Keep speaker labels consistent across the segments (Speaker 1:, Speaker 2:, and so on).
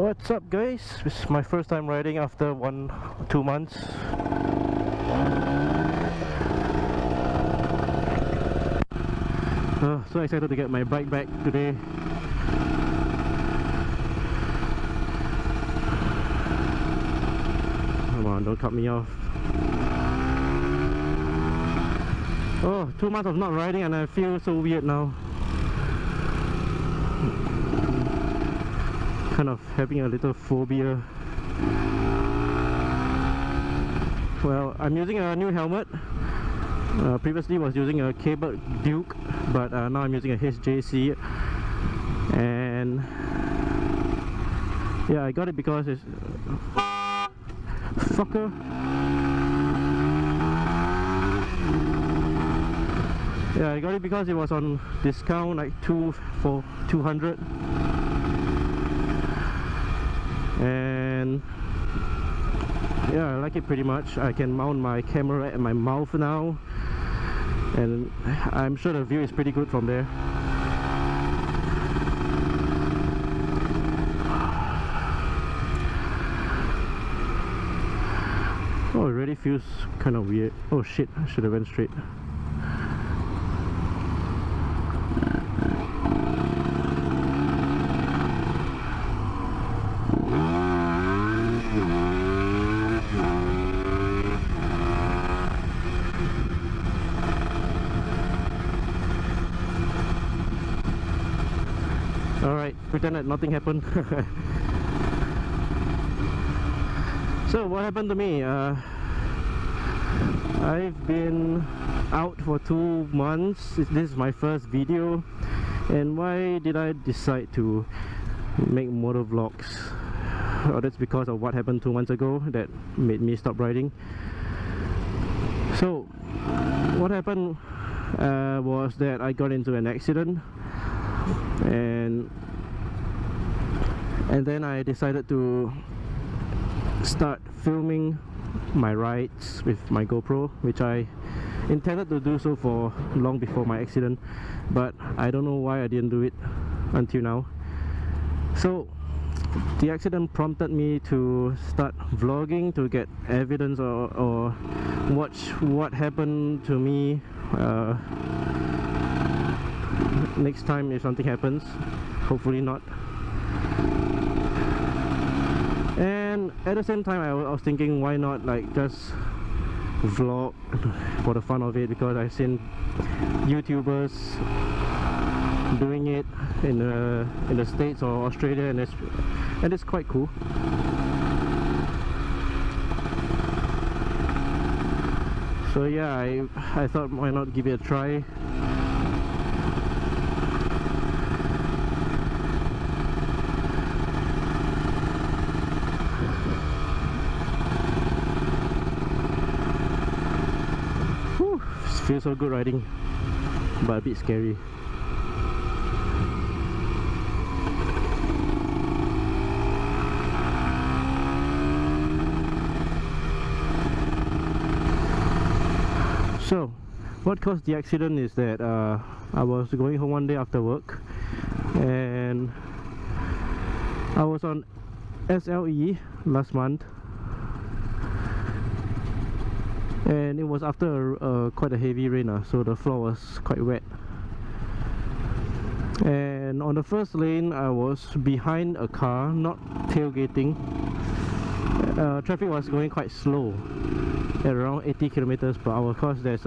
Speaker 1: What's up, guys? This is my first time riding after 2 months. So excited to get my bike back today. Come on, don't cut me off. Oh, 2 months of not riding and I feel so weird now. Kind of having a little phobia. Well, I'm using a new helmet. Previously was using a cable Duke, but now I'm using a HJC, and yeah, I got it because it's fucker. Yeah, I got it because it was on discount, like 2 for 200. And yeah, I like it pretty much. I can mount my camera at my mouth now, and I'm sure the view is pretty good from there. Oh, it really feels kind of weird. Oh shit, I should have went straight. Alright, pretend that nothing happened. So what happened to me? I've been out for 2 months. This is my first video. And why did I decide to make motor vlogs? Oh, that's because of what happened 2 months ago that made me stop riding. So what happened was that I got into an accident, and then I decided to start filming my rides with my GoPro, which I intended to do so for long before my accident, but I don't know why I didn't do it until now. So the accident prompted me to start vlogging to get evidence or watch what happened to me next time if something happens. Hopefully not. And at the same time I was thinking, why not like just vlog for the fun of it, because I've seen YouTubers doing it in the States or Australia, and it's quite cool. So yeah, I thought, why not give it a try. Feels so good riding, but a bit scary. So what caused the accident is that I was going home one day after work, and I was on SLE last month, and it was after quite a heavy rain, so the floor was quite wet. And on the first lane I was behind a car, not tailgating. Traffic was going quite slow at around 80 kilometers per hour, because there is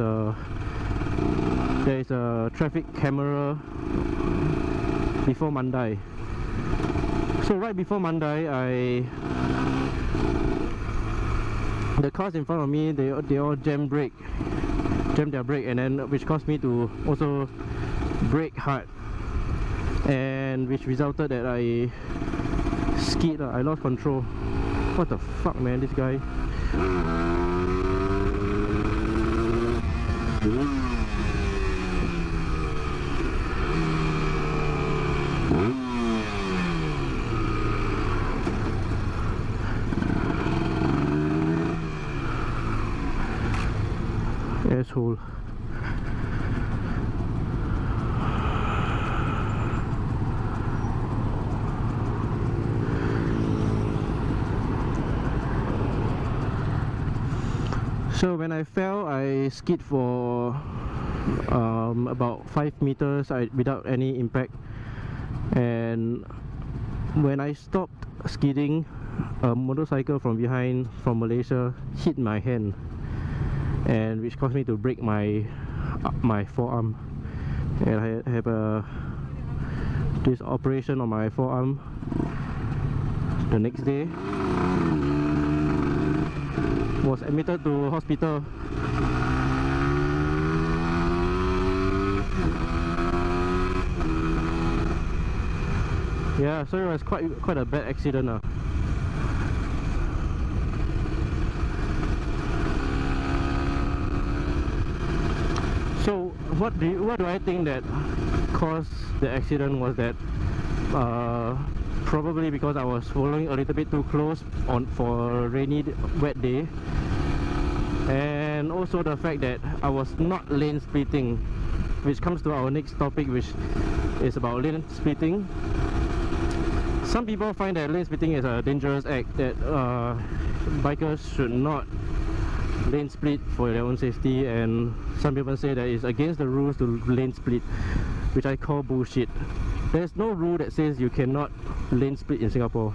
Speaker 1: a traffic camera before Mandai. So right before Mandai, the cars in front of me, they all jammed their brake, and then which caused me to also brake hard, and which resulted that I skid. I lost control. What the fuck, man, this guy. Asshole. So when I fell, I skid for about 5 meters without any impact, and when I stopped skidding, a motorcycle from behind from Malaysia hit my hand, and which caused me to break my forearm, and I have this operation on my forearm the next day. Was admitted to hospital. Yeah, so it was quite a bad accident. So what do I think that caused the accident was that probably because I was following a little bit too close for a rainy wet day, and also the fact that I was not lane splitting, which comes to our next topic, which is about lane splitting. Some people find that lane splitting is a dangerous act, that bikers should not lane split for their own safety, and some people say that it's against the rules to lane split, which I call bullshit. There's no rule that says you cannot lane split in Singapore.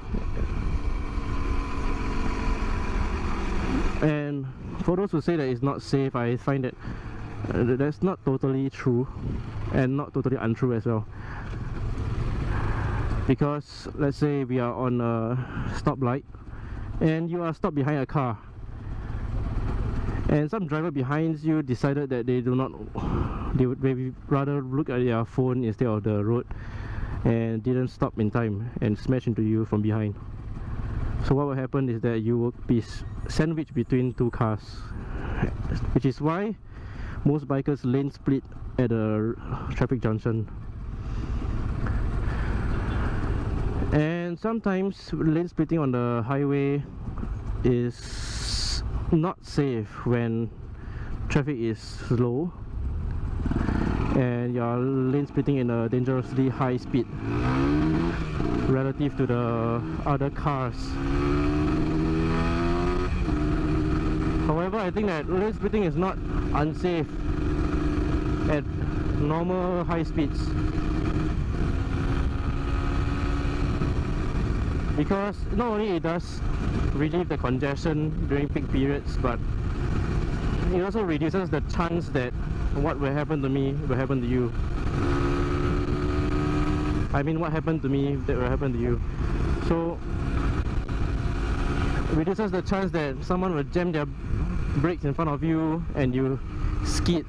Speaker 1: And for those who say that it's not safe, I find that that's not totally true, and not totally untrue as well. Because let's say we are on a stoplight and you are stopped behind a car, and some driver behind you decided that they would maybe rather look at their phone instead of the road, and didn't stop in time and smash into you from behind. So what will happen is that you will be sandwiched between two cars, which is why most bikers lane split at a traffic junction. And sometimes lane splitting on the highway is not safe when traffic is slow and you're lane splitting in a dangerously high speed relative to the other cars. However, I think that lane splitting is not unsafe at normal high speeds, because not only it does relieve the congestion during peak periods, but it also reduces the chance that what will happen to me will happen to you. I mean, what happened to me that will happen to you. So it reduces the chance that someone will jam their brakes in front of you and you skid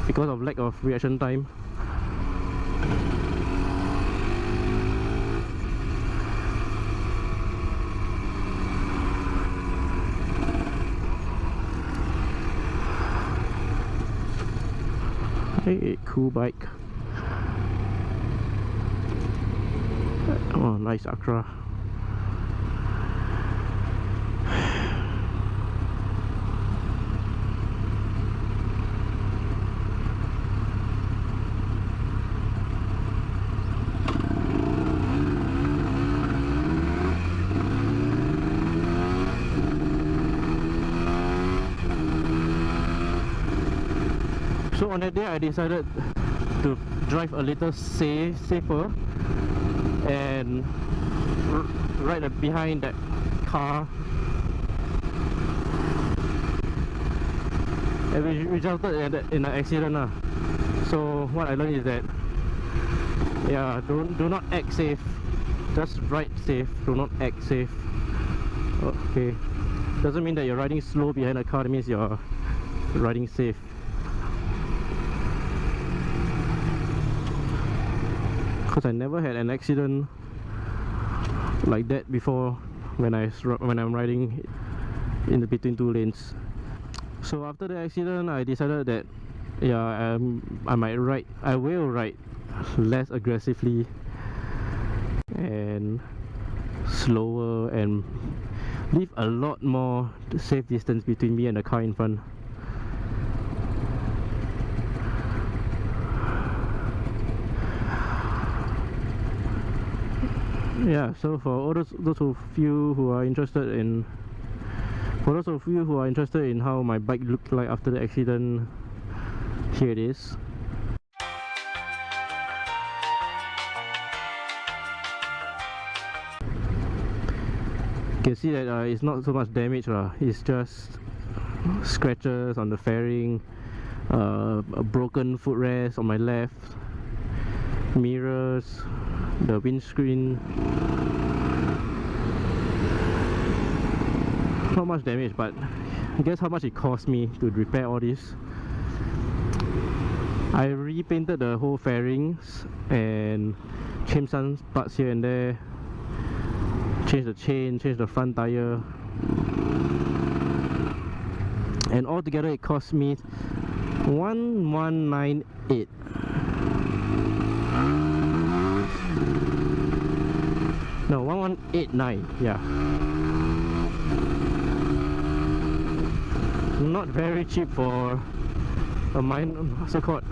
Speaker 1: because of lack of reaction time. Hey, cool bike. Oh, nice Accra. So on that day, I decided to drive a little safer and right behind that car, and which resulted in an accident. So what I learned is that, yeah, do not act safe, just ride safe, do not act safe. Okay, doesn't mean that you're riding slow behind a car, it means you're riding safe. Because I never had an accident like that before when I'm riding in between two lanes. So after the accident, I decided that, yeah, I will ride less aggressively and slower, and leave a lot more safe distance between me and the car in front. Yeah, so for all those of you who are interested in For those of you who are interested in how my bike looked like after the accident, here it is. You can see that it's not so much damage, it's just scratches on the fairing, a broken footrest on my left, mirrors, the windscreen. Not much damage, but guess how much it cost me to repair all this? I repainted the whole fairings and changed some parts here and there, changed the chain, changed the front tire, and altogether it cost me 1198. No, 1189, yeah. Not very cheap for a minor, so-called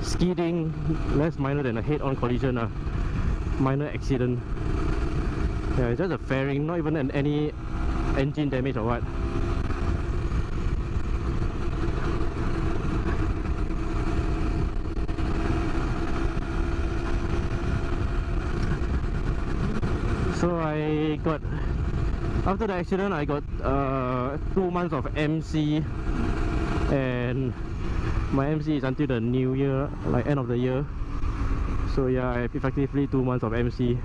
Speaker 1: skidding, less minor than a head-on collision, a minor accident. Yeah, it's just a fairing, not even any engine damage or what. So I got, after the accident, I got 2 months of MC, and my MC is until the new year, like end of the year. So yeah, I have effectively 2 months of MC.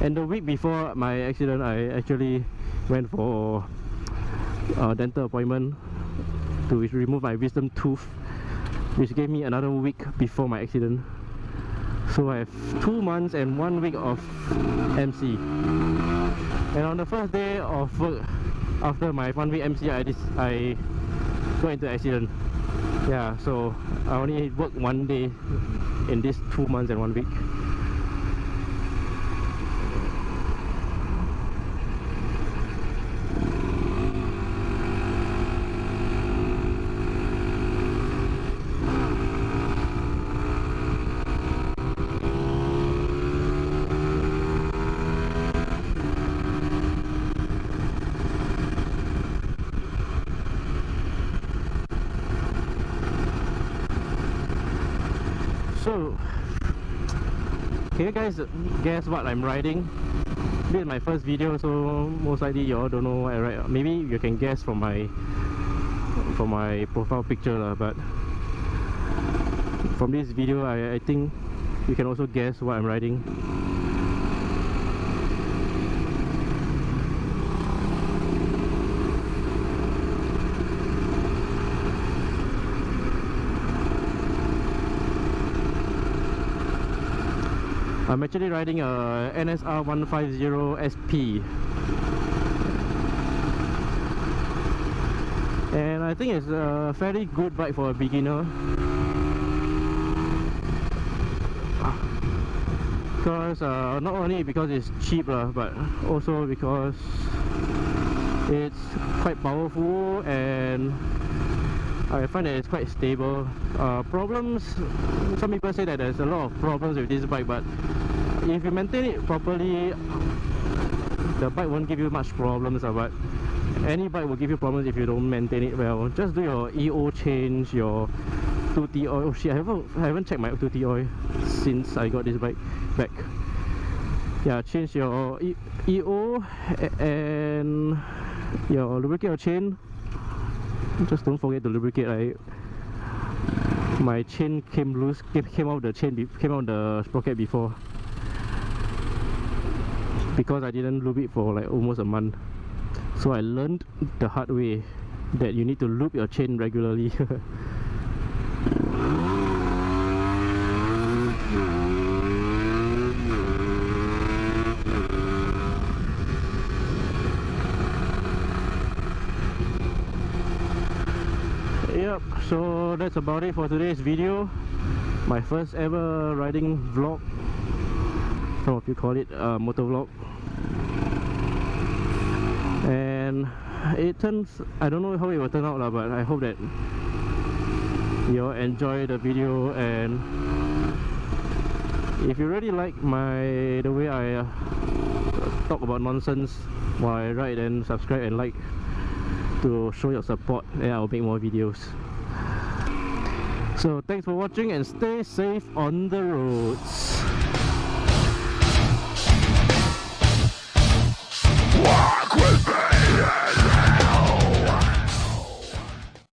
Speaker 1: And the week before my accident, I actually went for a dental appointment to remove my wisdom tooth, which gave me another week before my accident. So I have 2 months and 1 week of MC. And on the first day of work, after my 1 week MC, I got into accident. Yeah, so I only worked 1 day in this 2 months and 1 week. So, can you guys guess what I'm riding? This is my first video, so most likely you all don't know what I ride. Maybe you can guess from my profile picture, but from this video I think you can also guess what I'm riding. I'm actually riding a NSR 150 SP, and I think it's a fairly good bike for a beginner, because not only because it's cheap but also because it's quite powerful, and I find that it's quite stable. Problems, some people say that there's a lot of problems with this bike, but if you maintain it properly, the bike won't give you much problems. But any bike will give you problems if you don't maintain it well. Just do your EO change, your 2T oil. Oh shit, I haven't checked my 2T oil since I got this bike back. Yeah, change your EO and your lubricate your chain. Just don't forget to lubricate. My chain came loose, came out the sprocket before, because I didn't lube it for like almost a month. So I learned the hard way that you need to lube your chain regularly. Yep, so that's about it for today's video. My first ever riding vlog. Some of you call it a motor vlog. And it turns, I don't know how it will turn out, but I hope that you all enjoy the video. And if you really like the way I talk about nonsense while I ride, then subscribe and like. to show your support, and I'll make more videos. So thanks for watching and stay safe on the roads.